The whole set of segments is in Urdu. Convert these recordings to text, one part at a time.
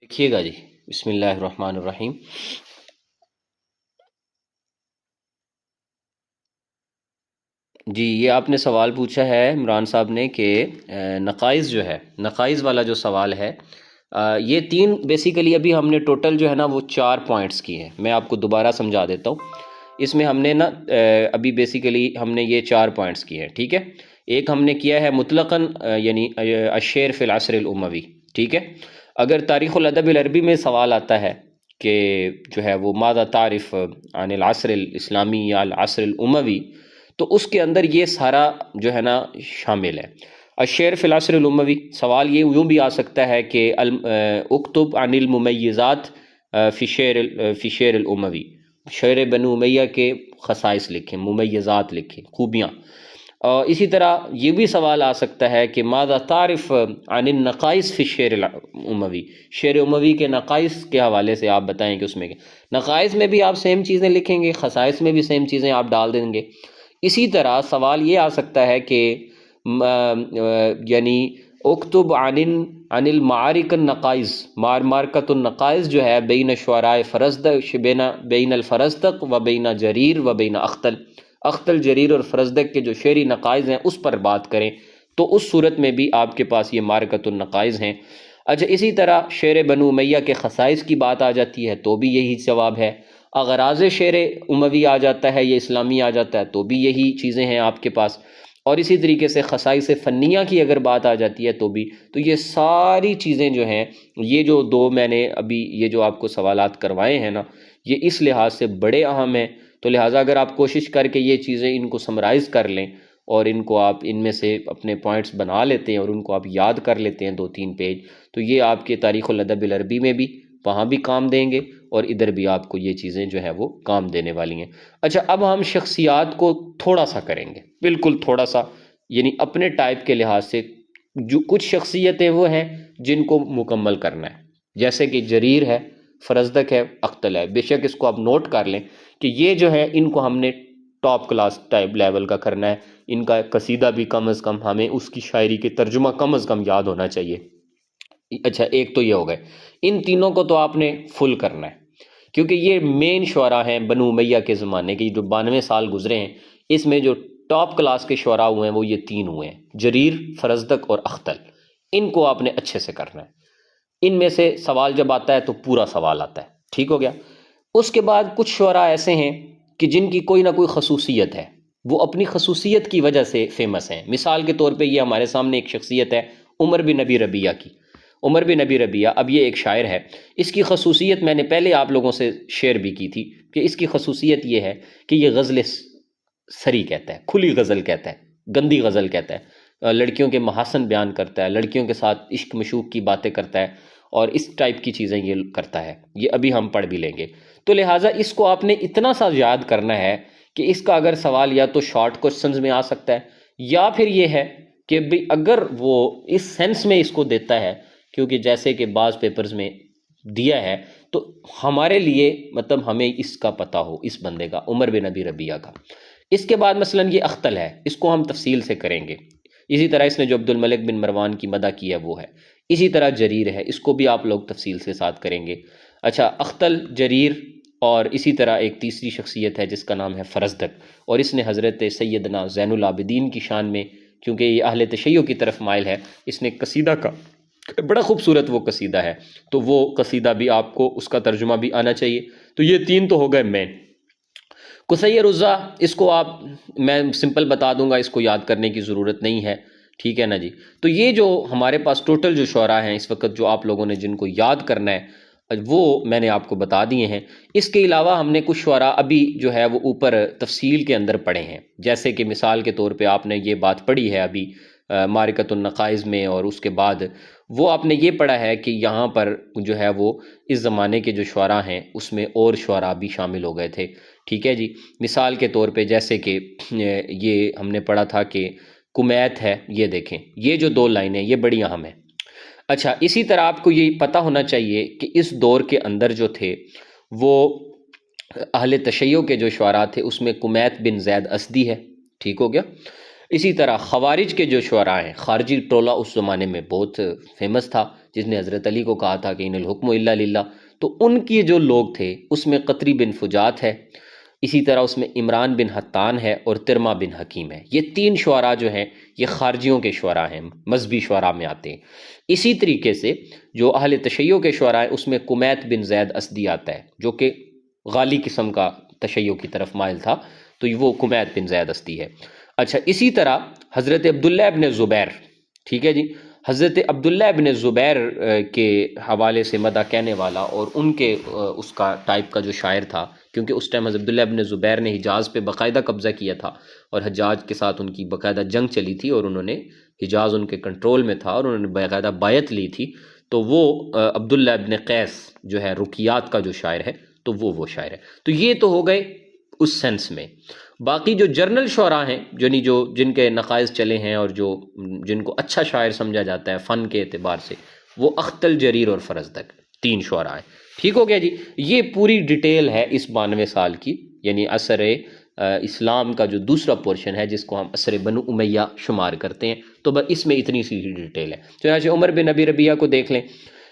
دیکھیے گا جی، بسم اللہ الرحمن الرحیم۔ جی یہ آپ نے سوال پوچھا ہے عمران صاحب نے کہ نقائص جو ہے، نقائص والا جو سوال ہے، یہ تین بیسیکلی ابھی ہم نے ٹوٹل جو ہے نا وہ 4 پوائنٹس کی ہیں۔ میں آپ کو دوبارہ سمجھا دیتا ہوں۔ اس میں ہم نے نا ابھی بیسیکلی ہم نے یہ 4 پوائنٹس کیے ہیں، ٹھیک ہے۔ ایک ہم نے کیا ہے مطلقاً یعنی الشعر فی العصر الاموی، ٹھیک ہے۔ اگر تاریخ الادب العربی میں سوال آتا ہے کہ جو ہے وہ ماذا تعرف عن العصر الاسلامی یا العصر الاموی، تو اس کے اندر یہ سارا جو ہے نا شامل ہے۔ الشعر فی العصر الاموی، سوال یہ یوں بھی آ سکتا ہے کہ اکتب عن الممیزات فی شعر الاموی، شعر بنو امیہ کے خصائص لکھیں، ممیزات لکھیں، خوبیاں۔ اسی طرح یہ بھی سوال آ سکتا ہے کہ ماذا تعرف عن النقائص فی الشعر الاموی، شعر اموی کے نقائص کے حوالے سے آپ بتائیں کہ اس میں نقائص میں بھی آپ سیم چیزیں لکھیں گے، خصائص میں بھی سیم چیزیں آپ ڈال دیں گے۔ اسی طرح سوال یہ آ سکتا ہے کہ یعنی اکتب عن المعارک النقائص، معرکۃ النقائص جو ہے بین الشعراء فرزدق، بین الفرزدق و بین جریر و بین اختل، اختل جریر اور فرزدق کے جو شعری نقائص ہیں اس پر بات کریں، تو اس صورت میں بھی آپ کے پاس یہ معرکۃ النقائص ہیں۔ اچھا اسی طرح شعر بنو امیہ کے خصائص کی بات آ جاتی ہے تو بھی یہی جواب ہے۔ اغراض شعر اموی آ جاتا ہے یا اسلامی آ جاتا ہے تو بھی یہی چیزیں ہیں آپ کے پاس۔ اور اسی طریقے سے خصائص فنیہ کی اگر بات آ جاتی ہے تو بھی، تو یہ ساری چیزیں جو ہیں، یہ جو دو میں نے ابھی یہ جو آپ کو سوالات کروائے ہیں نا، یہ اس لحاظ سے بڑے اہم ہیں۔ تو لہٰذا اگر آپ کوشش کر کے یہ چیزیں ان کو سمرائز کر لیں اور ان کو آپ ان میں سے اپنے پوائنٹس بنا لیتے ہیں اور ان کو آپ یاد کر لیتے ہیں 2-3 پیج، تو یہ آپ کے تاریخ الادب العربی میں بھی وہاں بھی کام دیں گے اور ادھر بھی آپ کو یہ چیزیں جو ہے وہ کام دینے والی ہیں۔ اچھا اب ہم شخصیات کو تھوڑا سا کریں گے، بالکل تھوڑا سا، یعنی اپنے ٹائپ کے لحاظ سے جو کچھ شخصیتیں وہ ہیں جن کو مکمل کرنا ہے، جیسے کہ جریر ہے، فرزدق ہے، اختل ہے۔ بے شک اس کو آپ نوٹ کر لیں کہ یہ جو ہے ان کو ہم نے ٹاپ کلاس ٹائپ لیول کا کرنا ہے۔ ان کا قصیدہ بھی کم از کم ہمیں اس کی شاعری کے ترجمہ کم از کم یاد ہونا چاہیے۔ اچھا ایک تو یہ ہو گئے، ان تینوں کو تو آپ نے فل کرنا ہے کیونکہ یہ مین شعراء ہیں بنو امیہ کے زمانے کے، جو 92 سال گزرے ہیں، اس میں جو ٹاپ کلاس کے شعراء ہوئے ہیں وہ یہ 3 ہوئے ہیں، جریر، فرزدق اور اختل۔ ان کو آپ نے اچھے سے کرنا ہے۔ ان میں سے سوال جب آتا ہے تو پورا سوال آتا ہے، ٹھیک ہو گیا۔ اس کے بعد کچھ شعراء ایسے ہیں کہ جن کی کوئی نہ کوئی خصوصیت ہے، وہ اپنی خصوصیت کی وجہ سے فیمس ہیں۔ مثال کے طور پہ یہ ہمارے سامنے ایک شخصیت ہے عمر بن نبی ربیعہ کی۔ عمر بن نبی ربیعہ، اب یہ ایک شاعر ہے، اس کی خصوصیت میں نے پہلے آپ لوگوں سے شیئر بھی کی تھی کہ اس کی خصوصیت یہ ہے کہ یہ غزل سری کہتا ہے، کھلی غزل کہتا ہے، گندی غزل کہتا ہے، لڑکیوں کے محاسن بیان کرتا ہے، لڑکیوں کے ساتھ عشق مشوق کی باتیں کرتا ہے اور اس ٹائپ کی چیزیں یہ کرتا ہے۔ یہ ابھی ہم پڑھ بھی لیں گے۔ تو لہٰذا اس کو آپ نے اتنا سا یاد کرنا ہے کہ اس کا اگر سوال یا تو شارٹ کوسچنز میں آ سکتا ہے، یا پھر یہ ہے کہ بھی اگر وہ اس سینس میں اس کو دیتا ہے، کیونکہ جیسے کہ بعض پیپرز میں دیا ہے تو ہمارے لیے مطلب ہمیں اس کا پتہ ہو، اس بندے کا، عمر بن نبی ربیعہ کا۔ اس کے بعد مثلا یہ اختل ہے، اس کو ہم تفصیل سے کریں گے۔ اسی طرح اس نے جو عبد الملک بن مروان کی مدح کی ہے وہ ہے۔ اسی طرح جریر ہے، اس کو بھی آپ لوگ تفصیل سے ساتھ کریں گے۔ اچھا اختل، جریر، اور اسی طرح ایک تیسری شخصیت ہے جس کا نام ہے فرزدق، اور اس نے حضرت سیدنا زین العابدین کی شان میں، کیونکہ یہ اہل تشیع کی طرف مائل ہے، اس نے قصیدہ کا بڑا خوبصورت وہ قصیدہ ہے، تو وہ قصیدہ بھی آپ کو اس کا ترجمہ بھی آنا چاہیے۔ تو یہ 3 تو ہو گئے مین۔ قصی رضا، اس کو آپ میں سمپل بتا دوں گا، اس کو یاد کرنے کی ضرورت نہیں ہے، ٹھیک ہے نا جی۔ تو یہ جو ہمارے پاس ٹوٹل جو شعراء ہیں اس وقت جو آپ لوگوں نے جن کو یاد کرنا ہے وہ میں نے آپ کو بتا دیے ہیں۔ اس کے علاوہ ہم نے کچھ شعراء ابھی جو ہے وہ اوپر تفصیل کے اندر پڑھے ہیں، جیسے کہ مثال کے طور پہ آپ نے یہ بات پڑھی ہے ابھی معرکۃ النقائص میں، اور اس کے بعد وہ آپ نے یہ پڑھا ہے کہ یہاں پر جو ہے وہ اس زمانے کے جو شعراء ہیں اس میں اور شعراء بھی شامل ہو گئے تھے، ٹھیک ہے جی۔ مثال کے طور پہ جیسے کہ یہ ہم نے پڑھا تھا کہ کمیت ہے، یہ دیکھیں یہ جو 2 لائنیں یہ بڑی اہم ہیں۔ اچھا اسی طرح آپ کو یہ پتہ ہونا چاہیے کہ اس دور کے اندر جو تھے وہ اہل تشیع کے جو شعراء تھے اس میں کمیت بن زید اسدی ہے، ٹھیک ہو گیا۔ اسی طرح خوارج کے جو شعراء ہیں، خارجی ٹولہ اس زمانے میں بہت فیمس تھا، جس نے حضرت علی کو کہا تھا کہ ان الحکم الا للہ، تو ان کی جو لوگ تھے اس میں قطری بن فجات ہے، اسی طرح اس میں عمران بن حتان ہے اور ترما بن حکیم ہے۔ یہ تین شعراء جو ہیں یہ خارجیوں کے شعراء ہیں، مذہبی شعراء میں آتے ہیں۔ اسی طریقے سے جو اہل تشیع کے شعراء ہیں اس میں کمیت بن زید اسدی آتا ہے، جو کہ غالی قسم کا تشیع کی طرف مائل تھا، تو وہ کمیت بن زید اسدی ہے۔ اچھا، اسی طرح حضرت عبداللہ ابن زبیر، ٹھیک ہے جی، حضرت عبداللہ ابن زبیر کے حوالے سے مدح کہنے والا اور ان کے اس کا ٹائپ کا جو شاعر تھا، کیونکہ اس ٹائم حضرت عبداللہ ابن زبیر نے حجاز پہ باقاعدہ قبضہ کیا تھا اور حجاج کے ساتھ ان کی باقاعدہ جنگ چلی تھی اور انہوں نے حجاز ان کے کنٹرول میں تھا اور انہوں نے باقاعدہ بیعت لی تھی، تو وہ عبداللہ ابن قیس جو ہے رقیات کا جو شاعر ہے، تو وہ شاعر ہے۔ تو یہ تو ہو گئے اس سینس میں۔ باقی جو جرنل شعراء ہیں، یعنی جو جن کے نقائص چلے ہیں اور جو جن کو اچھا شاعر سمجھا جاتا ہے فن کے اعتبار سے، وہ اختل، جریر اور فرزدق، تین شعراء ہیں۔ ٹھیک ہو گیا جی، یہ پوری ڈیٹیل ہے اس 92 سال کی، یعنی عصر اسلام کا جو دوسرا پورشن ہے جس کو ہم عصر بنو امیہ شمار کرتے ہیں، تو بس اس میں اتنی سی ڈیٹیل ہے۔ چنانچہ عمر بن ابی ربیعہ کو دیکھ لیں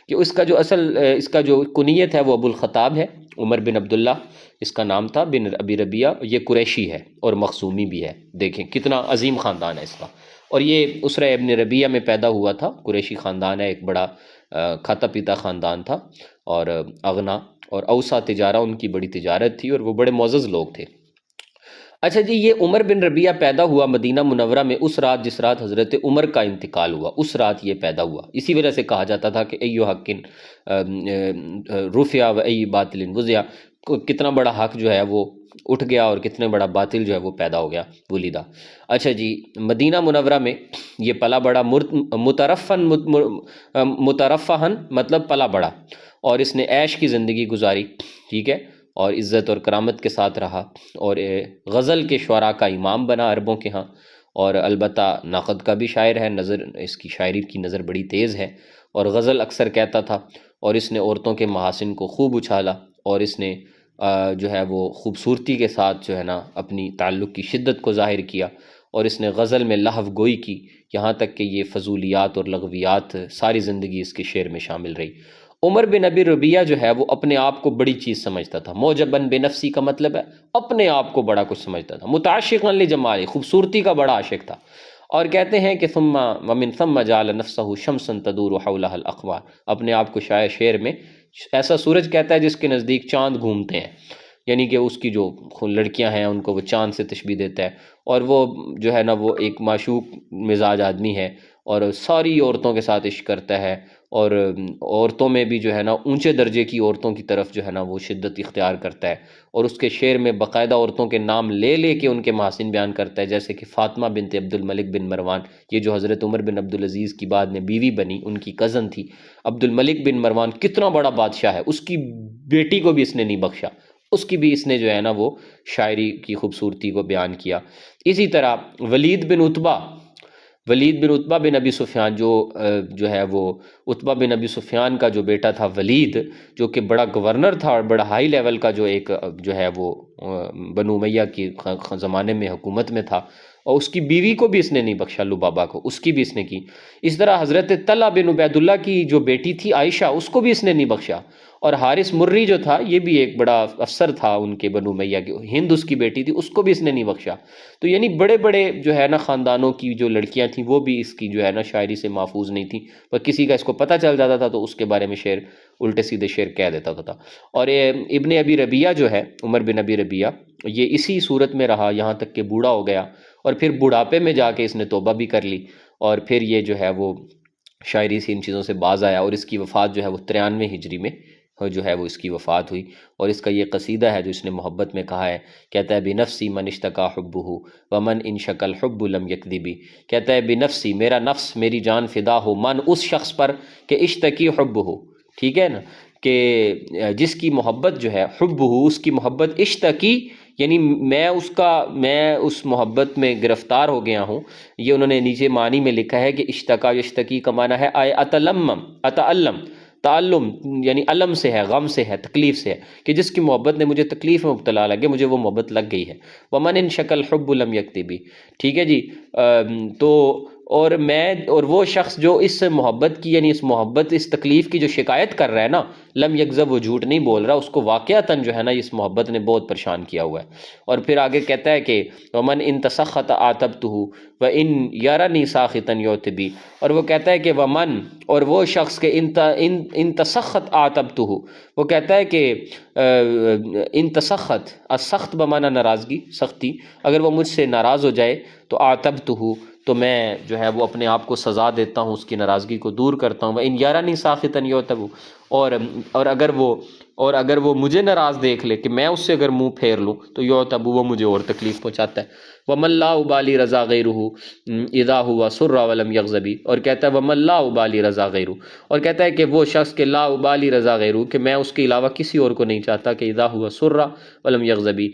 کہ اس کا جو اس کا جو کنیت ہے وہ ابو الخطاب ہے، عمر بن عبداللہ اس کا نام تھا بن ابی ربیعہ، یہ قریشی ہے اور مخزومی بھی ہے، دیکھیں کتنا عظیم خاندان ہے اس کا، اور یہ اسرہ ابن ربیعہ میں پیدا ہوا تھا۔ قریشی خاندان ہے، ایک بڑا کھاتا پیتا خاندان تھا، اور اغنا اور اوسا تجارہ ان کی بڑی تجارت تھی، اور وہ بڑے معزز لوگ تھے۔ اچھا جی، یہ عمر بن ربیعہ پیدا ہوا مدینہ منورہ میں اس رات جس رات حضرت عمر کا انتقال ہوا، اس رات یہ پیدا ہوا۔ اسی وجہ سے کہا جاتا تھا کہ ایو حق رفع و ای باطل وضع، کتنا بڑا حق جو ہے وہ اٹھ گیا اور کتنے بڑا باطل جو ہے وہ پیدا ہو گیا، ولیدہ۔ اچھا جی، مدینہ منورہ میں یہ پلا بڑا، مترفہن مطلب پلا بڑا، اور اس نے عیش کی زندگی گزاری، ٹھیک ہے، اور عزت اور کرامت کے ساتھ رہا، اور غزل کے شعراء کا امام بنا عربوں کے ہاں، اور البتہ نقد کا بھی شاعر ہے، نظر اس کی شاعری کی نظر بڑی تیز ہے، اور غزل اکثر کہتا تھا، اور اس نے عورتوں کے محاسن کو خوب اچھالا، اور اس نے جو ہے وہ خوبصورتی کے ساتھ جو ہے نا اپنی تعلق کی شدت کو ظاہر کیا، اور اس نے غزل میں لہو گوئی کی، یہاں تک کہ یہ فضولیات اور لغویات ساری زندگی اس کے شعر میں شامل رہی۔ عمر بن ابی ربیعہ جو ہے وہ اپنے آپ کو بڑی چیز سمجھتا تھا، معجباً بنفسی کا مطلب ہے اپنے آپ کو بڑا کچھ سمجھتا تھا، متعشقاً لجمال، خوبصورتی کا بڑا عاشق تھا، اور کہتے ہیں کہ ثم ومن ثم جعل نفسه شمسا تدور حولها الاقمار، اپنے آپ کو شعر میں ایسا سورج کہتا ہے جس کے نزدیک چاند گھومتے ہیں، یعنی کہ اس کی جو لڑکیاں ہیں ان کو وہ چاند سے تشبیہ دیتا ہے، اور وہ جو ہے نا وہ ایک معشوق مزاج آدمی ہے، اور ساری عورتوں کے ساتھ عشق کرتا ہے، اور عورتوں میں بھی جو ہے نا اونچے درجے کی عورتوں کی طرف جو ہے نا وہ شدت اختیار کرتا ہے، اور اس کے شعر میں باقاعدہ عورتوں کے نام لے لے کے ان کے محاسن بیان کرتا ہے، جیسے کہ فاطمہ بنت عبد الملک بن مروان، یہ جو حضرت عمر بن عبدالعزیز کی بعد میں بیوی بنی، ان کی کزن تھی عبد الملک بن مروان، کتنا بڑا بادشاہ ہے، اس کی بیٹی کو بھی اس نے نہیں بخشا، اس کی بھی اس نے جو ہے نا وہ شاعری کی خوبصورتی کو بیان کیا۔ اسی طرح ولید بن عتبہ بن ابی سفیان، جو ہے وہ عتبہ بن ابی سفیان کا جو بیٹا تھا ولید، جو کہ بڑا گورنر تھا اور بڑا ہائی لیول کا جو ایک جو ہے وہ بنو امیہ کی زمانے میں حکومت میں تھا، اور اس کی بیوی کو بھی اس نے نہیں بخشا، لبابہ کو، اس کی بھی اس نے کی۔ اس طرح حضرت طلحہ بن عبید اللہ کی جو بیٹی تھی عائشہ، اس کو بھی اس نے نہیں بخشا، اور حارث مری جو تھا یہ بھی ایک بڑا افسر تھا ان کے بنو امیہ کے، ہند اس کی بیٹی تھی، اس کو بھی اس نے نہیں بخشا۔ تو یعنی بڑے بڑے جو ہے نا خاندانوں کی جو لڑکیاں تھیں وہ بھی اس کی جو ہے نا شاعری سے محفوظ نہیں تھیں، پر کسی کا اس کو پتہ چل جاتا تھا تو اس کے بارے میں شعر، الٹے سیدھے شعر کہہ دیتا تھا۔ اور ابن ابی ربیعہ جو ہے، عمر بن ابی ربیعہ، یہ اسی صورت میں رہا یہاں تک کہ بوڑھا ہو گیا، اور پھر بڑھاپے میں جا کے اس نے توبہ بھی کر لی، اور پھر یہ جو ہے وہ شاعری سے ان چیزوں سے باز آیا، اور اس کی وفات جو ہے وہ 93 ہجری میں جو ہے وہ اس کی وفات ہوئی۔ اور اس کا یہ قصیدہ ہے جو اس نے محبت میں کہا ہے، کہتا ہے بنفسی من اشتکا حبہ ومن ان شک الحب لم یکذبی، کہتا ہے بنفسی، میرا نفس، میری جان فدا ہو، من اس شخص پر کہ اشتکی حبہ، ٹھیک ہے نا، کہ جس کی محبت جو ہے، حبہ اس کی محبت، اشتکی یعنی میں اس محبت میں گرفتار ہو گیا ہوں۔ یہ انہوں نے نیچے معنی میں لکھا ہے کہ اشتکا، اشتکی کا معنی ہے اتعلم، تعلم یعنی علم سے ہے، غم سے ہے، تکلیف سے ہے، کہ جس کی محبت نے مجھے تکلیف میں مبتلا لگے، مجھے وہ محبت لگ گئی ہے۔ ومن ان شکل حب لم یکتبی، ٹھیک ہے جی۔ تو اور وہ شخص جو اس محبت کی یعنی اس محبت اس تکلیف کی جو شکایت کر رہا ہے نا، لم یکذب، وہ جھوٹ نہیں بول رہا، اس کو واقعتاً جو ہے نا اس محبت نے بہت پریشان کیا ہوا ہے۔ اور پھر آگے کہتا ہے کہ ومن ان تسخط عاتبتہ وان یرنی ساخطا یعتبی، اور وہ کہتا ہے کہ ومن، اور وہ شخص کے ان تسخط عاتبتہ، وہ کہتا ہے کہ ان تسخط، السخط بمعنی ناراضگی، سختی، اگر وہ مجھ سے ناراض ہو جائے تو عاتبتہ، تو میں جو ہے وہ اپنے آپ کو سزا دیتا ہوں، اس کی ناراضگی کو دور کرتا ہوں۔ وَإِنْ يَرَنِي سَاخِطًا يُعْتَبُ، اور اگر وہ مجھے ناراض دیکھ لے کہ میں اس سے اگر منہ پھیر لوں تو یعتب، وہ مجھے اور تکلیف پہنچاتا ہے۔ وَمَن لَا أُبَالِي رَضَا غَيْرُهُ إِذَا هُوَ سُرَّ وَلَمْ يَغْضَبِ، اور کہتا ہے وَمَن لَا أُبَالِي رَضَا غَيْرُهُ، اور کہتا ہے کہ وہ شخص کہ لا ابالی رضا غیرو، کہ میں اس کے علاوہ کسی اور کو نہیں چاہتا، کہ اذا ہوا سرا ولم یغضبی،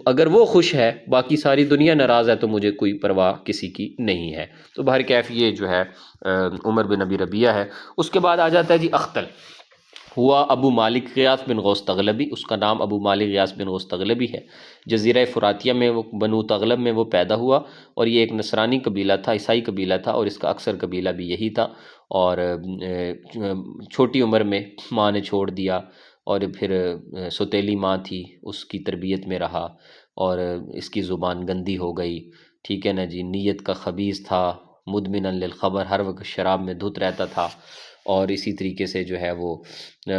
اگر وہ خوش ہے، باقی ساری دنیا ناراض ہے، تو مجھے کوئی پرواہ کسی کی نہیں ہے۔ تو بہرکیف یہ جو ہے عمر بن ابی ربیعہ ہے۔ اس کے بعد آ جاتا ہے جی اختل، ہوا ابو مالک غیاث بن غوث تغلبی، اس کا نام ابو مالک غیاث بن غوث تغلبی ہے، جزیرہ فراتیہ میں وہ بنو تغلب میں وہ پیدا ہوا، اور یہ ایک نصرانی قبیلہ تھا، عیسائی قبیلہ تھا، اور اس کا اکثر قبیلہ بھی یہی تھا، اور چھوٹی عمر میں ماں نے چھوڑ دیا، اور پھر سوتیلی ماں تھی، اس کی تربیت میں رہا، اور اس کی زبان گندی ہو گئی، ٹھیک ہے نا جی، نیت کا خبیث تھا، مدمنا للخبر، ہر وقت شراب میں دھت رہتا تھا، اور اسی طریقے سے جو ہے وہ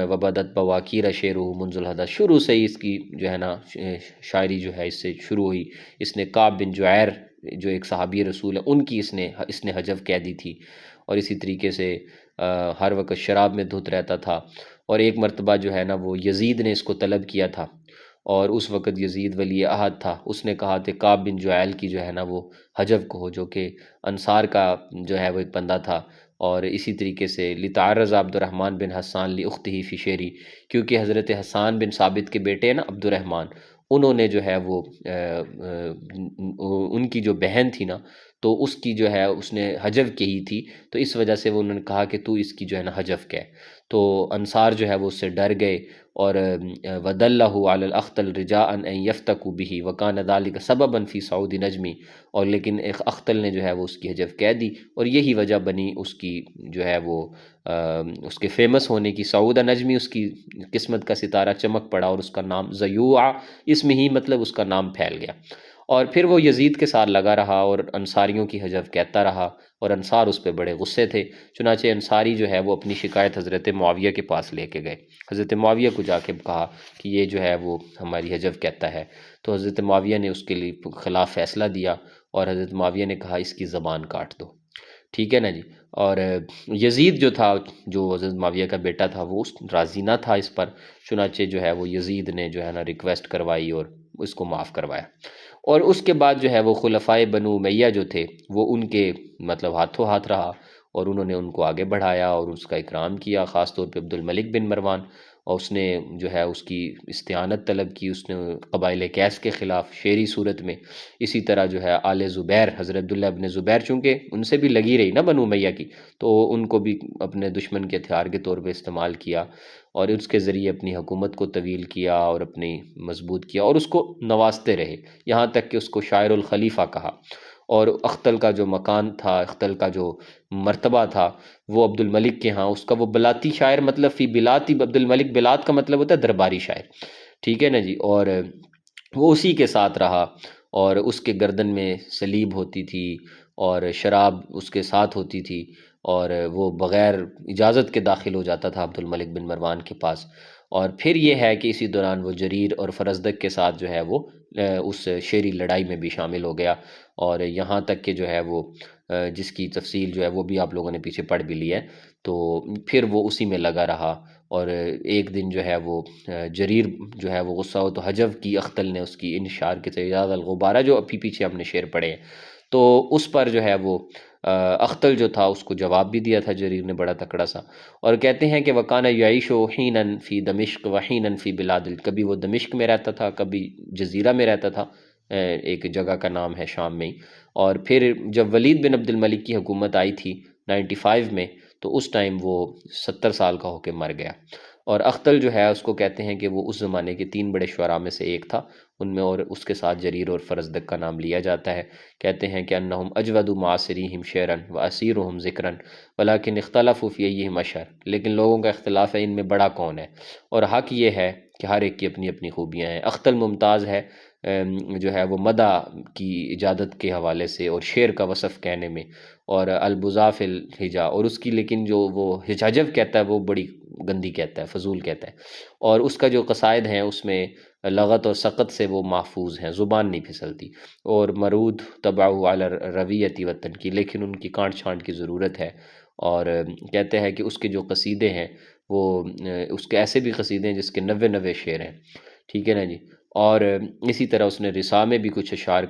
وبدت بواکیر شعرہ منذ الہدى، شروع سے ہی اس کی جو ہے نا شاعری جو ہے اس سے شروع ہوئی۔ اس نے کعب بن جعیر جو ایک صحابی رسول ہے، ان کی اس نے حجو کہہ دی تھی، اور اسی طریقے سے ہر وقت شراب میں دھت رہتا تھا، اور ایک مرتبہ جو ہے نا وہ یزید نے اس کو طلب کیا تھا، اور اس وقت یزید ولی عہد تھا، اس نے کہا کہ کعب بن جعیل کی جو ہے نا وہ حجو کہو، جو کہ انصار کا جو ہے وہ ایک بندہ تھا۔ اور اسی طریقے سے لتعرض عبد الرحمن بن حسان لاختہ فی شعری، کیونکہ حضرت حسان بن ثابت کے بیٹے ہیں نا عبد الرحمن، انہوں نے جو ہے وہ ان کی جو بہن تھی نا، تو اس کی جو ہے اس نے حجو کہی تھی، تو اس وجہ سے وہ انہوں نے کہا کہ تو اس کی جو ہے نا حجو کہہ، تو انصار جو ہے وہ اس سے ڈر گئے، اور وَدَلَّهُ عَلَى الْأَخْتَلِ رِجَاءً أَن يَفْتَكُوا بِهِ وَكَانَ ذَلِكَ سَبَبًا فِي صَعُودِ نَجْمِ، اور لیکن ایک اختل نے جو ہے وہ اس کی حجو کہہ دی، اور یہی وجہ بنی اس کی جو ہے وہ اس کے فیمس ہونے کی، سعود نجمی، اس کی قسمت کا ستارہ چمک پڑا، اور اس کا نام زیوع، اس میں ہی مطلب اس کا نام پھیل گیا۔ اور پھر وہ یزید کے ساتھ لگا رہا، اور انصاریوں کی حجو کہتا رہا، اور انصار اس پہ بڑے غصے تھے، چنانچہ انصاری جو ہے وہ اپنی شکایت حضرت معاویہ کے پاس لے کے گئے، حضرت معاویہ کو جا کے کہا کہ یہ جو ہے وہ ہماری حجو کہتا ہے، تو حضرت معاویہ نے اس کے لیے خلاف فیصلہ دیا، اور حضرت معاویہ نے کہا اس کی زبان کاٹ دو، ٹھیک ہے نا جی۔ اور یزید جو تھا، جو حضرت معاویہ کا بیٹا تھا، وہ راضی نہ تھا اس پر، چنانچہ جو ہے وہ یزید نے جو ہے نا ریکویسٹ کروائی اور اس کو معاف کروایا۔ اور اس کے بعد جو ہے وہ خلفائے بنو امیہ جو تھے، وہ ان کے مطلب ہاتھوں ہاتھ رہا، اور انہوں نے ان کو آگے بڑھایا اور اس کا اکرام کیا، خاص طور پہ عبد الملک بن مروان، اور اس نے جو ہے اس کی استعانت طلب کی، اس نے قبائل قیس کے خلاف شعری صورت میں، اسی طرح جو ہے آل زبیر، حضرت عبداللہ ابن زبیر، چونکہ ان سے بھی لگی رہی نا بنو امیہ کی، تو ان کو بھی اپنے دشمن کے ہتھیار کے طور پہ استعمال کیا، اور اس کے ذریعے اپنی حکومت کو طویل کیا اور اپنی مضبوط کیا، اور اس کو نوازتے رہے، یہاں تک کہ اس کو شاعر الخلیفہ کہا۔ اور اختل کا جو مکان تھا، اختل کا جو مرتبہ تھا، وہ عبد الملک کے ہاں، اس کا وہ بلاتی شاعر، مطلب فی بلاتی عبد الملک، بلات کا مطلب ہوتا ہے درباری شاعر، ٹھیک ہے نا جی۔ اور وہ اسی کے ساتھ رہا، اور اس کے گردن میں سلیب ہوتی تھی، اور شراب اس کے ساتھ ہوتی تھی، اور وہ بغیر اجازت کے داخل ہو جاتا تھا عبد الملک بن مروان کے پاس۔ اور پھر یہ ہے کہ اسی دوران وہ جریر اور فرزدق کے ساتھ جو ہے وہ اس شعری لڑائی میں بھی شامل ہو گیا، اور یہاں تک کہ جو ہے وہ جس کی تفصیل جو ہے وہ بھی آپ لوگوں نے پیچھے پڑھ بھی لی ہے، تو پھر وہ اسی میں لگا رہا، اور ایک دن جو ہے وہ جریر جو ہے وہ غصہ ہو تو حجو کی اختل نے اس کی ان شعر کے تیاز الغبارہ، جو ابھی پیچھے ہم نے شعر پڑھے ہیں، تو اس پر جو ہے وہ اختل جو تھا اس کو جواب بھی دیا تھا جریر نے بڑا تکڑا سا، اور کہتے ہیں کہ وکانہ یعیش حینا فی دمشق وحینا فی بلاد، کبھی وہ دمشق میں رہتا تھا، کبھی جزیرہ میں رہتا تھا، ایک جگہ کا نام ہے شام میں ہی۔ اور پھر جب ولید بن عبد الملک کی حکومت آئی تھی 95 میں، تو اس ٹائم وہ 70 سال کا ہو کے مر گیا۔ اور اختل جو ہے اس کو کہتے ہیں کہ وہ اس زمانے کے 3 بڑے شعراء میں سے ایک تھا، ان میں اور اس کے ساتھ جریر اور فرزدق کا نام لیا جاتا ہے۔ کہتے ہیں کہ انہم اجود معاصریہم شعرا واسیرہم ذکرا ولکن اختلفوا فی ایہم اشہر، لیکن لوگوں کا اختلاف ہے ان میں بڑا کون ہے، اور حق یہ ہے کہ ہر ایک کی اپنی اپنی خوبیاں ہیں۔ اختل ممتاز ہے جو ہے وہ مدح کی اجادت کے حوالے سے اور شعر کا وصف کہنے میں، اور البزا فی الحجا، اور اس کی لیکن جو وہ حجاجب کہتا ہے وہ بڑی گندی کہتا ہے، فضول کہتا ہے، اور اس کا جو قصائد ہیں اس میں لغت اور سقط سے وہ محفوظ ہیں، زبان نہیں پھسلتی، اور مرود طبعہ علی رویتی وطن کی، لیکن ان کی کانٹ چھانٹ کی ضرورت ہے۔ اور کہتے ہیں کہ اس کے جو قصیدے ہیں وہ اس کے ایسے بھی قصیدے ہیں جس کے 90 شعر ہیں، ٹھیک ہے نا جی۔ اور اسی طرح اس نے رسا میں بھی کچھ اشعار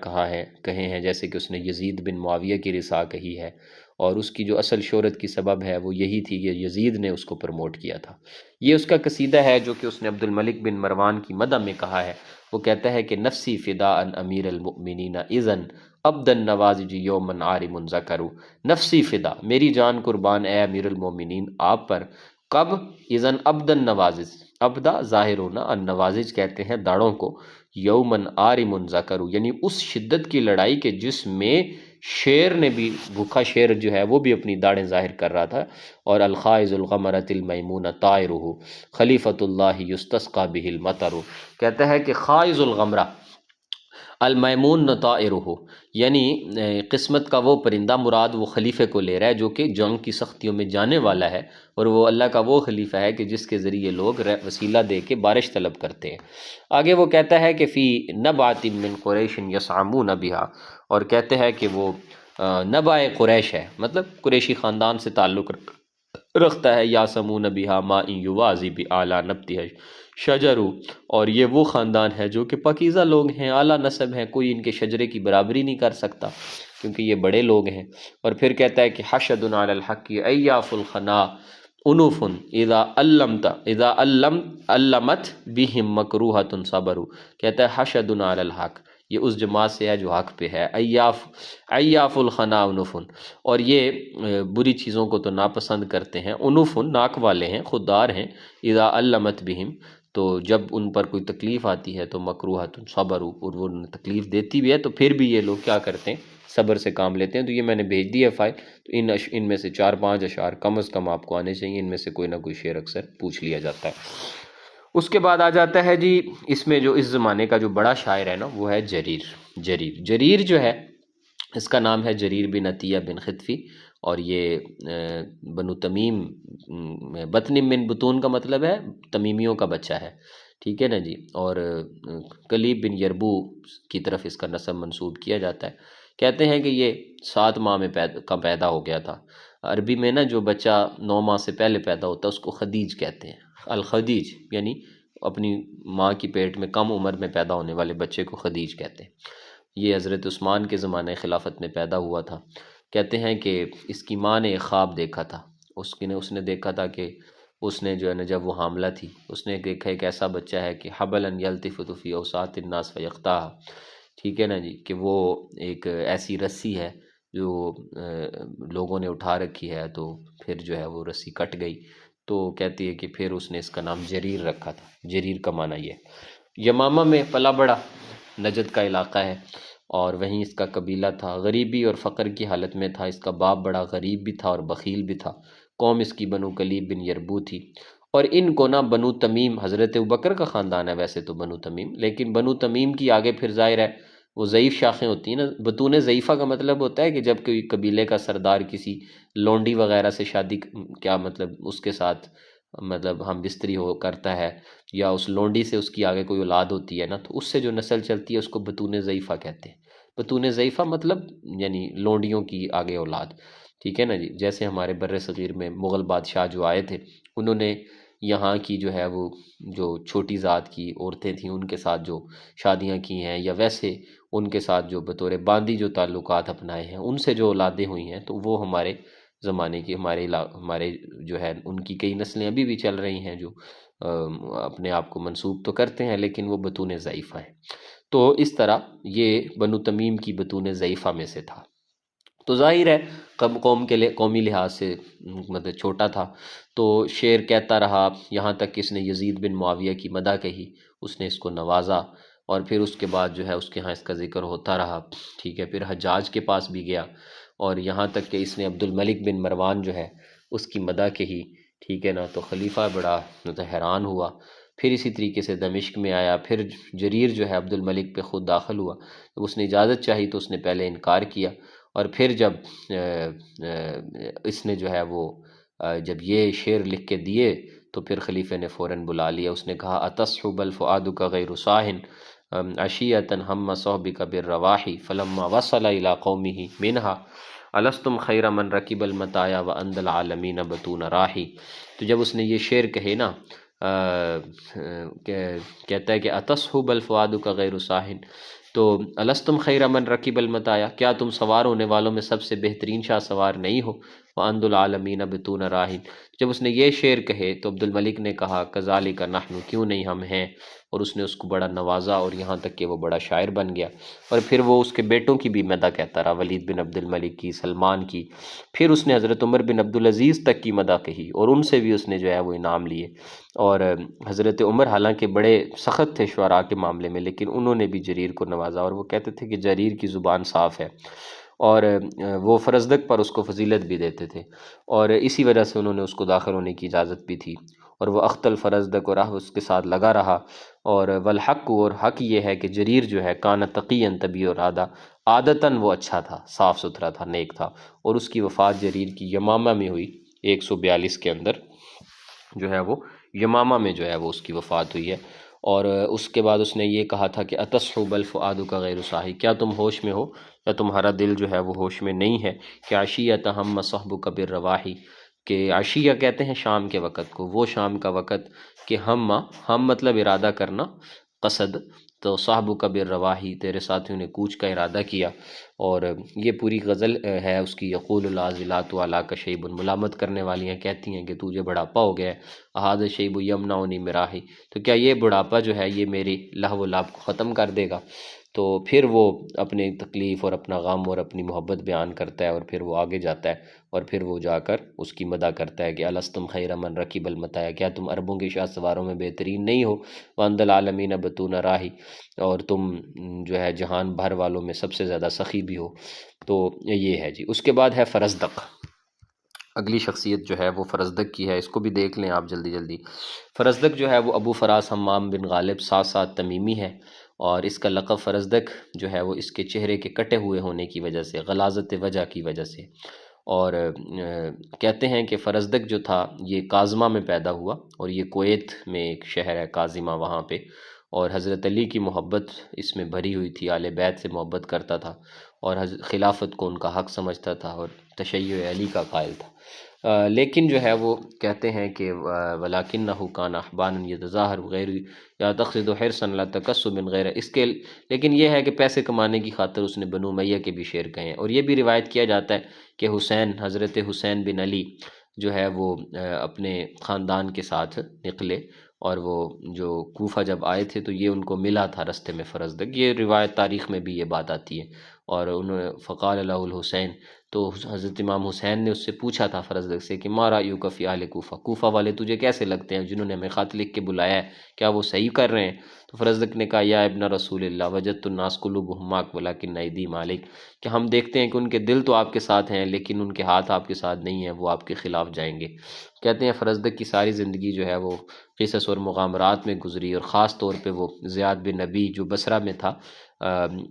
کہے ہیں، جیسے کہ اس نے یزید بن معاویہ کی رسا کہی ہے، اور اس کی جو اصل شہرت کی سبب ہے وہ یہی تھی کہ یزید نے اس کو پروموٹ کیا تھا۔ یہ اس کا قصیدہ ہے جو کہ اس نے عبد الملک بن مروان کی مدح میں کہا ہے۔ وہ کہتا ہے کہ نفسی فدا ان امیر المؤمنین اذن عبد النوازج یوما عارم ذکروا، نفسی فدا، میری جان قربان اے امیر المومنین آپ پر، کب؟ اذن عبد النوازج، ابدا ظاہر ہونا، النوازج کہتے ہیں داڑوں کو، یومن عارم ذکروا، یعنی اس شدت کی لڑائی کے جس میں شیر نے بھی، بھوکا شیر جو ہے وہ بھی اپنی داڑیں ظاہر کر رہا تھا، اور الخائز الغمرۃ المیمون طائرہ خلیفۃ اللہ یستسقى به المطر، کہتا ہے کہ خائز الغمرہ المیمون طائرہ، یعنی قسمت کا وہ پرندہ مراد وہ خلیفے کو لے رہا ہے جو کہ جنگ کی سختیوں میں جانے والا ہے، اور وہ اللہ کا وہ خلیفہ ہے کہ جس کے ذریعے لوگ وسیلہ دے کے بارش طلب کرتے ہیں۔ آگے وہ کہتا ہے کہ فی نبعۃ من قریش یسعمون بہا، اور کہتے ہیں کہ وہ نبع قریش ہے، مطلب قریشی خاندان سے تعلق رکھتا ہے، یاسمون بہا ما ان یوازی باعلی نبتہ شجر، اور یہ وہ خاندان ہے جو کہ پاکیزہ لوگ ہیں، اعلیٰ نسب ہیں، کوئی ان کے شجرے کی برابری نہیں کر سکتا کیونکہ یہ بڑے لوگ ہیں۔ اور پھر کہتا ہے کہ حشد علی الحق ایاف الخنا انوف اذا علمت بہم مکروہۃ صبروا، کہتا ہے حشد علی الحق، یہ اس جماعت سے ہے جو حق پہ ہے، ایاف الخنا انوف، اور یہ بری چیزوں کو تو ناپسند کرتے ہیں، انوف ناک والے ہیں، خوددار ہیں، اذا علمت بہم، تو جب ان پر کوئی تکلیف آتی ہے تو مکروہۃ صبروا، اور وہ انہیں تکلیف دیتی بھی ہے تو پھر بھی یہ لوگ کیا کرتے ہیں، صبر سے کام لیتے ہیں۔ تو یہ میں نے بھیج دی ہے فائل، تو ان میں سے 4-5 اشعار کم از کم آپ کو آنے چاہیے، ان میں سے کوئی نہ کوئی شعر اکثر پوچھ لیا جاتا ہے۔ اس کے بعد آ جاتا ہے جی، اس میں جو اس زمانے کا جو بڑا شاعر ہے نا وہ ہے جریر جو ہے، اس کا نام ہے جریر بن عطیہ بن خطفی، اور یہ بنو تمیم، بطن من بطون کا مطلب ہے تمیمیوں کا بچہ ہے، ٹھیک ہے نا جی، اور کلیب بن یربو کی طرف اس کا نسب منسوب کیا جاتا ہے۔ کہتے ہیں کہ یہ 7 ماہ میں پیدا ہو گیا تھا۔ عربی میں نا جو بچہ 9 ماہ سے پہلے پیدا ہوتا ہے اس کو خدیج کہتے ہیں، الخدیج، یعنی اپنی ماں کی پیٹ میں کم عمر میں پیدا ہونے والے بچے کو خدیج کہتے ہیں۔ یہ حضرت عثمان کے زمانے خلافت میں پیدا ہوا تھا۔ کہتے ہیں کہ اس کی ماں نے ایک خواب دیکھا تھا، اس نے دیکھا تھا کہ اس نے جو ہے نا جب وہ حاملہ تھی اس نے دیکھا ایک ایسا بچہ ہے کہ حبلا یلتفت فی اوساط الناس فیقطعها، ٹھیک ہے نا جی، کہ وہ ایک ایسی رسی ہے جو لوگوں نے اٹھا رکھی ہے، تو پھر جو ہے وہ رسی کٹ گئی، تو کہتی ہے کہ پھر اس نے اس کا نام جریر رکھا تھا۔ جریر کا معنی یہ ہے۔ یمامہ میں پلا بڑا، نجد کا علاقہ ہے، اور وہیں اس کا قبیلہ تھا، غریبی اور فقر کی حالت میں تھا، اس کا باپ بڑا غریب بھی تھا اور بخیل بھی تھا، قوم اس کی بنو کلیب بن یربو تھی، اور ان کو نا بنو تمیم، حضرت ابوبکر کا خاندان ہے ویسے تو بنو تمیم، لیکن بنو تمیم کی آگے پھر ظاہر ہے وہ ضعیف شاخیں ہوتی ہیں نا، بطون ضعیفہ کا مطلب ہوتا ہے کہ جب کوئی قبیلے کا سردار کسی لونڈی وغیرہ سے شادی، کیا مطلب اس کے ساتھ مطلب ہم بستری ہو کرتا ہے، یا اس لونڈی سے اس کی آگے کوئی اولاد ہوتی ہے نا، تو اس سے جو نسل چلتی ہے اس کو بطون ضعیفہ کہتے ہیں۔ بطون ضعیفہ مطلب یعنی لونڈیوں کی آگے اولاد، ٹھیک ہے نا جی۔ جیسے ہمارے بر صغیر میں مغل بادشاہ جو آئے تھے انہوں نے یہاں کی جو ہے وہ جو چھوٹی ذات کی عورتیں تھیں ان کے ساتھ جو شادیاں کی ہیں، یا ویسے ان کے ساتھ جو بطور باندی جو تعلقات اپنائے ہیں، ان سے جو اولادیں ہوئی ہیں، تو وہ ہمارے زمانے کی ہمارے جو ہے ان کی کئی نسلیں ابھی بھی چل رہی ہیں جو اپنے آپ کو منسوب تو کرتے ہیں لیکن وہ بطون ضعیفہ ہیں۔ تو اس طرح یہ بنو تمیم کی بطون ضعیفہ میں سے تھا۔ تو ظاہر ہے قوم کے قومی لحاظ سے مطلب چھوٹا تھا، تو شعر کہتا رہا یہاں تک کہ اس نے یزید بن معاویہ کی مدح کہی، اس نے اس کو نوازا، اور پھر اس کے بعد جو ہے اس کے ہاں اس کا ذکر ہوتا رہا، ٹھیک ہے۔ پھر حجاج کے پاس بھی گیا، اور یہاں تک کہ اس نے عبد الملک بن مروان جو ہے اس کی مدح کہی، ٹھیک ہے نا۔ تو خلیفہ بڑا مطلب حیران ہوا۔ پھر اسی طریقے سے دمشق میں آیا، پھر جریر جو ہے عبد الملک پہ خود داخل ہوا، جب اس نے اجازت چاہی تو اس نے پہلے انکار کیا، اور پھر جب اس نے جو ہے وہ جب یہ شعر لکھ کے دیے تو پھر خلیفہ نے فوراً بلا لیا، اس نے کہا اتصحب الفؤاد غیر صاحن عشیۃ ہم صحبک بالرواح فلما وصل الى قومه منها الستم خیر من رکب المطایا واند العالمین بطون راحی۔ تو جب اس نے یہ شعر کہے نا کہتا ہے کہ اتصحب الفؤاد غیر صاحن، تو الستم خیر من رکب المطایا، کیا تم سوار ہونے والوں میں سب سے بہترین شاہ سوار نہیں ہو؟ وَأَنْدُ الْعَالَمِينَ بِطُونَ رَاحٍ۔ جب اس نے یہ شعر کہے تو عبد الملک نے کہا کذالک نحن، کیوں نہیں ہم ہیں، اور اس نے اس کو بڑا نوازا، اور یہاں تک کہ وہ بڑا شاعر بن گیا۔ اور پھر وہ اس کے بیٹوں کی بھی مدح کہتا رہا، ولید بن عبد الملک کی، سلمان کی، پھر اس نے حضرت عمر بن عبدالعزیز تک کی مدح کہی، اور ان سے بھی اس نے جو ہے وہ انعام لیے۔ اور حضرت عمر حالانکہ بڑے سخت تھے شعراء کے معاملے میں، لیکن انہوں نے بھی جریر کو نوازا، اور وہ کہتے تھے کہ جریر کی زبان صاف ہے، اور وہ فرزدق پر اس کو فضیلت بھی دیتے تھے، اور اسی وجہ سے انہوں نے اس کو داخل ہونے کی اجازت بھی تھی، اور وہ اختل فرزدق اور اس کے ساتھ لگا رہا۔ اور والحق، اور حق یہ ہے کہ جریر جو ہے کان تقیًا طبیع ارادہ، عادتاً وہ اچھا تھا، صاف ستھرا تھا، نیک تھا، اور اس کی وفات جریر کی یمامہ میں ہوئی 142 کے اندر جو ہے وہ یمامہ میں جو ہے وہ اس کی وفات ہوئی ہے۔ اور اس کے بعد اس نے یہ کہا تھا کہ اتصحب الفؤاد کا غیر صاحی، کیا تم ہوش میں ہو یا تمہارا دل جو ہے وہ ہوش میں نہیں ہے، کہ عشیۃ ہم صحبک بالرواحی، کہ عشیہ کہتے ہیں شام کے وقت کو، وہ شام کا وقت کہ ہم مطلب ارادہ کرنا، قصد، تو صحبک بالرواحی، تیرے ساتھیوں نے کوچ کا ارادہ کیا۔ اور یہ پوری غزل ہے اس کی، یقول العاذلات علیک شیب، ملامت کرنے والیاں کہتی ہیں کہ تجھے بڑھاپا ہو گیا ہے، احاذ شیب یمنعنی مراحی، تو کیا یہ بڑھاپا جو ہے یہ میری لہو و لعب کو ختم کر دے گا؟ تو پھر وہ اپنی تکلیف اور اپنا غم اور اپنی محبت بیان کرتا ہے، اور پھر وہ آگے جاتا ہے، اور پھر وہ جا کر اس کی مدح کرتا ہے کہ الستم خیر من رکب المطایا، کیا تم عربوں کے شاہ سواروں میں بہترین نہیں ہو، وَأَنْدَ الْعَالَمِينَ بَطُونَ راحی، اور تم جو ہے جہان بھر والوں میں سب سے زیادہ سخی بھی ہو۔ تو یہ ہے جی۔ اس کے بعد ہے فرزدق، اگلی شخصیت جو ہے وہ فرزدق کی ہے، اس کو بھی دیکھ لیں آپ جلدی جلدی۔ فرزدق جو ہے وہ ابو فراس حمام بن غالب ساتھ تمیمی ہے، اور اس کا لقب فرزدق جو ہے وہ اس کے چہرے کے کٹے ہوئے ہونے کی وجہ سے، غلاظت وجہ کی وجہ سے، اور کہتے ہیں کہ فرزدق جو تھا یہ کاظمہ میں پیدا ہوا، اور یہ کویت میں ایک شہر ہے کاظمہ، وہاں پہ، اور حضرت علی کی محبت اس میں بھری ہوئی تھی، آل بیت سے محبت کرتا تھا، اور خلافت کو ان کا حق سمجھتا تھا، اور تشیع علی کا قائل تھا۔ لیکن جو ہے وہ کہتے ہیں کہ وَلَكِنَّهُ كَانَ أَحْبَانًا يَتَظَاهَرُ غَيْرُ يَعْتَقِدُ حِرْصًا لَا تَكَسُّبٍ غَيْرَ، اس کے لیکن یہ ہے کہ پیسے کمانے کی خاطر اس نے بنو امیہ کے بھی شعر کہے ہیں، اور یہ بھی روایت کیا جاتا ہے کہ حضرت حسین بن علی جو ہے وہ اپنے خاندان کے ساتھ نکلے، اور وہ جو کوفہ جب آئے تھے تو یہ ان کو ملا تھا رستے میں فرزدق، یہ روایت تاریخ میں بھی یہ بات آتی ہے۔ اور انہوں نے فقال له الحسین، تو حضرت امام حسین نے اس سے پوچھا تھا فرزدق سے کہ ما رأیک فی اہل کوفہ، کوفہ والے تجھے کیسے لگتے ہیں جنہوں نے ہمیں خط لکھ کے بلایا ہے، کیا وہ صحیح کر رہے ہیں؟ تو فرزدق نے کہا یا ابن رسول اللہ وجدت الناس قلوبهم معک ولکن ایدیہم علیک، کہ ہم دیکھتے ہیں کہ ان کے دل تو آپ کے ساتھ ہیں لیکن ان کے ہاتھ آپ کے ساتھ نہیں ہیں، وہ آپ کے خلاف جائیں گے۔ کہتے ہیں فرزدق کی ساری زندگی جو ہے وہ قصص اور مغامرات میں گزری، اور خاص طور پہ وہ زیاد بن نبی جو بصرہ میں تھا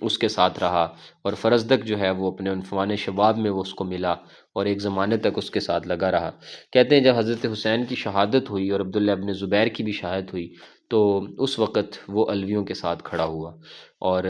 اس کے ساتھ رہا، اور فرزدق جو ہے وہ اپنے عنفوان شباب میں وہ اس کو ملا، اور ایک زمانے تک اس کے ساتھ لگا رہا۔ کہتے ہیں جب حضرت حسین کی شہادت ہوئی اور عبداللہ ابن زبیر کی بھی شہادت ہوئی تو اس وقت وہ علویوں کے ساتھ کھڑا ہوا، اور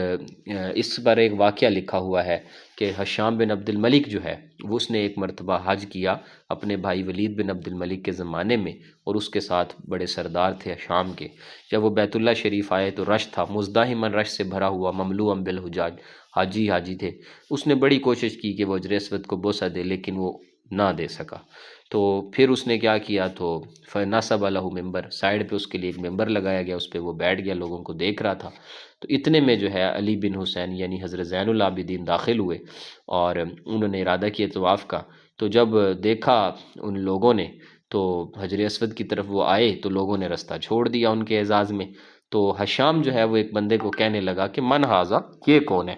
اس پر ایک واقعہ لکھا ہوا ہے کہ حشام بن عبد الملک جو ہے وہ اس نے ایک مرتبہ حج کیا اپنے بھائی ولید بن عبد الملک کے زمانے میں، اور اس کے ساتھ بڑے سردار تھے شام کے۔ جب وہ بیت اللہ شریف آئے تو رش تھا، مزدحماً رش سے بھرا ہوا، مملوءاً بالحجاج، حاجی تھے۔ اس نے بڑی کوشش کی کہ وہ حجر اسود کو بوسہ دے لیکن وہ نہ دے سکا۔ تو پھر اس نے کیا کیا، تو فنصب لہ ممبر، سائڈ پہ اس کے لیے ایک ممبر لگایا گیا، اس پہ وہ بیٹھ گیا، لوگوں کو دیکھ رہا تھا۔ تو اتنے میں جو ہے علی بن حسین یعنی حضرت زین العابدین داخل ہوئے اور انہوں نے ارادہ کیا طواف کا۔ تو جب دیکھا ان لوگوں نے تو حجر اسود کی طرف وہ آئے تو لوگوں نے رستہ چھوڑ دیا ان کے اعزاز میں۔ تو حشام جو ہے وہ ایک بندے کو کہنے لگا کہ من ھذا، یہ کون ہے؟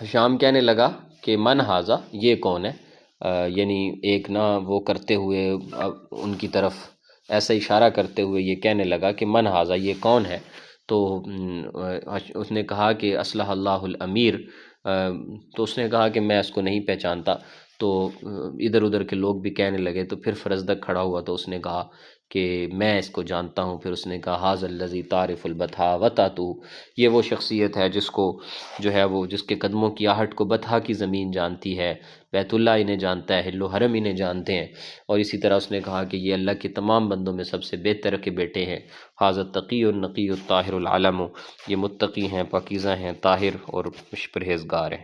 حشام کہنے لگا کہ من ھذا، یہ کون ہے؟ یعنی ایک نہ وہ کرتے ہوئے ان کی طرف ایسا اشارہ کرتے ہوئے یہ کہنے لگا کہ من ھذا، یہ کون ہے؟ تو اس نے کہا کہ اصلح اللہ الامیر، تو اس نے کہا کہ میں اس کو نہیں پہچانتا۔ تو ادھر ادھر کے لوگ بھی کہنے لگے، تو پھر فرزدق کھڑا ہوا تو اس نے کہا کہ میں اس کو جانتا ہوں۔ پھر اس نے کہا ھذا الذی تعرف البطحاء وتاتو، یہ وہ شخصیت ہے جس کو جو ہے وہ جس کے قدموں کی آہٹ کو بطحا کی زمین جانتی ہے، بیت اللہ انہیں جانتا ہے، حل و حرم انہیں جانتے ہیں۔ اور اسی طرح اس نے کہا کہ یہ اللہ کے تمام بندوں میں سب سے بہتر کے بیٹے ہیں۔ ھذا التقی النقی الطاہر العلم، یہ متقی ہیں، پاکیزہ ہیں، طاہر اور پرہیزگار ہیں۔